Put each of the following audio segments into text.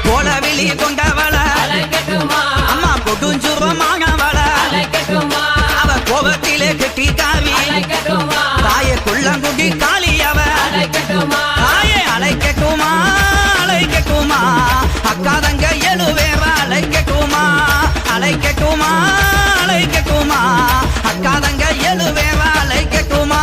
கோலவிழி கொண்டவள அம்மா கொடுஞ்சுருவமானவள அவ கோபத்திலே கெட்டி காவி தாயே குள்ளங்குடி காளி அவ தாயே அழைக்கட்டுமா அழைக்கட்டுமா அக்காதங்க எழுவேவ அழைக்கட்டுமா அழைக்கட்டுமா அழைக்கட்டுமா அக்காதங்க எழுவேவ அழைக்கட்டுமா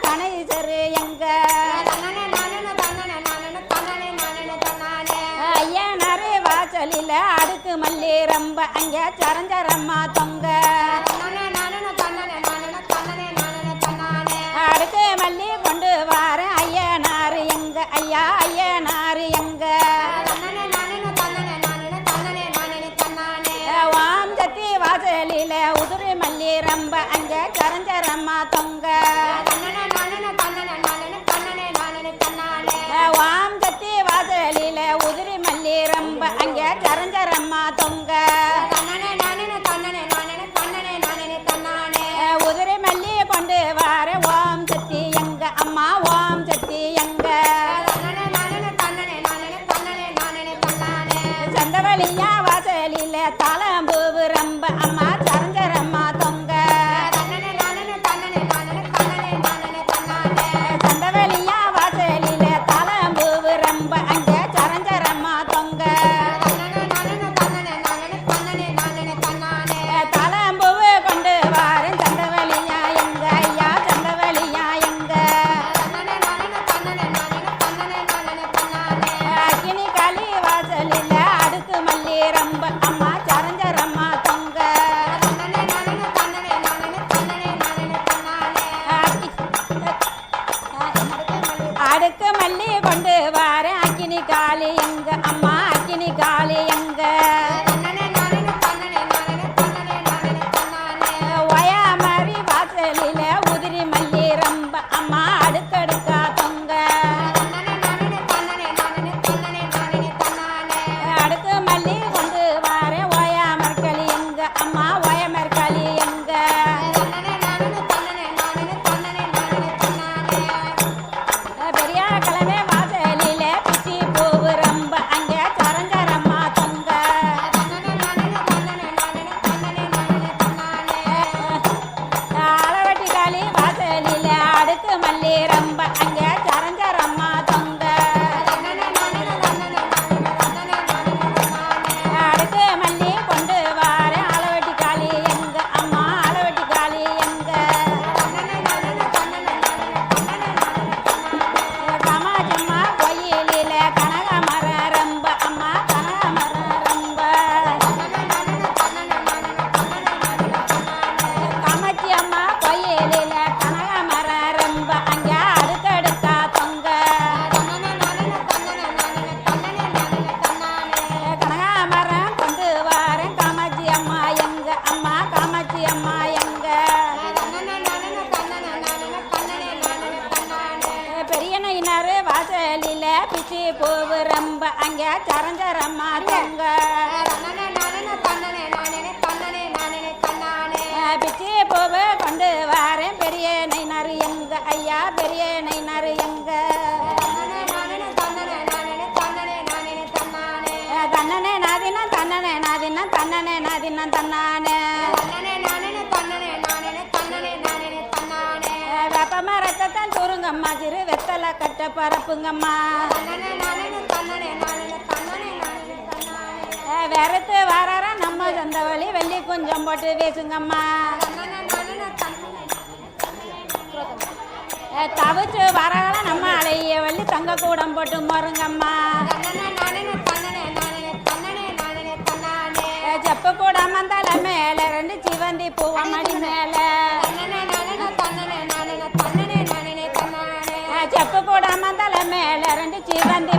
கணேசரு எங்க ஐயனாரு வாசலில அடுக்கு மல்லி ரொம்ப அங்க சரஞ்சரம்மா தொங்க அடுக்கு மல்லி கொண்டு வார ஐயனாரு எங்க ஐயா ஐயனாரு எங்க வாம் சத்தி வாசலில உதிரி மல்லி ரொம்ப அங்க சரஞ்சரம்மா தொங்க வாம் சத்தி வாசலில உதிரி மல்லி ரொம்ப அங்க சரஞ்சரம்மா தொங்க உதிரி மல்லி கொண்டு வார ஓம் சக்தி எங்க அம்மா ஓம் சக்தி எங்க சந்தவழியா வாசலில தாளம்பூவு ரொம்ப அம்மா சரஞ்சரம்மா தொங்க சந்தவழியா வாசலில தாளம்பூவு ரொம்ப அங்க சரஞ்சரம்மா தொங்க தாளம்பூவு கொண்டு வாரேன் சந்தவழியா எங்க ஐயா சந்தவழியா எங்க அக்கினி காளி வாசலில அடுக்கு மல்லி ரொம்ப அம்மா சரஞ்சரம்மா தொங்க அடுக்கு மல்லி கொண்டு வாரேன் அக்கினி காளி எங்க அம்மா அக்கினி காளி எங்க ஒயாமரி வாசலில உதிரி மல்லி ரொம்ப அம்மா அடுக்கடுக்கா தொங்க அடுக்கு மல்லி கொண்டு வாரேன் ஒயாமர்களி எங்க அம்மா ஒயமர்களி எங்க பெரிய கிழமை வாசலில பிச்சி பூவு ரொம்ப அங்க சரஞ்சரம்மா தொங்க அளவட்டி காளி வாசலில அடுக்கு மல்லி ரொம்ப அங்க சரஞ்சரம்மா தொங்க அடுக்கு மல்லி கொண்டு வாரேன் அளவட்டி காளி எங்க அம்மா அளவட்டி காளி எங்க கமாஜம்மா கோயிலில கனகமரம் ரொம்ப அம்மா கனகமரம் ரொம்ப காமாட்சி அம்மா கோயிலில கனகமரம் ரொம்ப அங்க அடுக்கடுக்கா தொங்க கனகாமரம் கொண்டு வாரேன் காமாட்சி அம்மா எங்க அம்மா காமாட்சி அம்மா எங்க பெரிய நயினாரு வாசலில பிச்சி பூவு ரொம்ப அங்க சரஞ்சரம்மா தொங்க பிச்சி பூவு கொண்டு வாரேன் பெரிய நயினாரு எங்க ஐயா பெரிய நயினாரு எங்க தன்னனே நாதினா தன்னனே நாதினா தன்னனே நாதினா தன்னானே வெப்பமா ரத்தத்தான் தூருங்கம்மா சிறு வெத்தலை கட்ட பரப்புங்கம்மா வெறுத்து வரார நம்ம சந்தவழி வெள்ளி கொஞ்சம் போட்டு வீசுங்கம்மா தவிச்சு வரால நம்ம அலைய வெள்ளி தங்க கூடம் போட்டு மருங்கம்மா செப்பு கூடாம தலை மேல ரெண்டு சிவந்தி பூவமடி மேல செப்பு கூடாம தலை மேல ரெண்டு சிவந்தி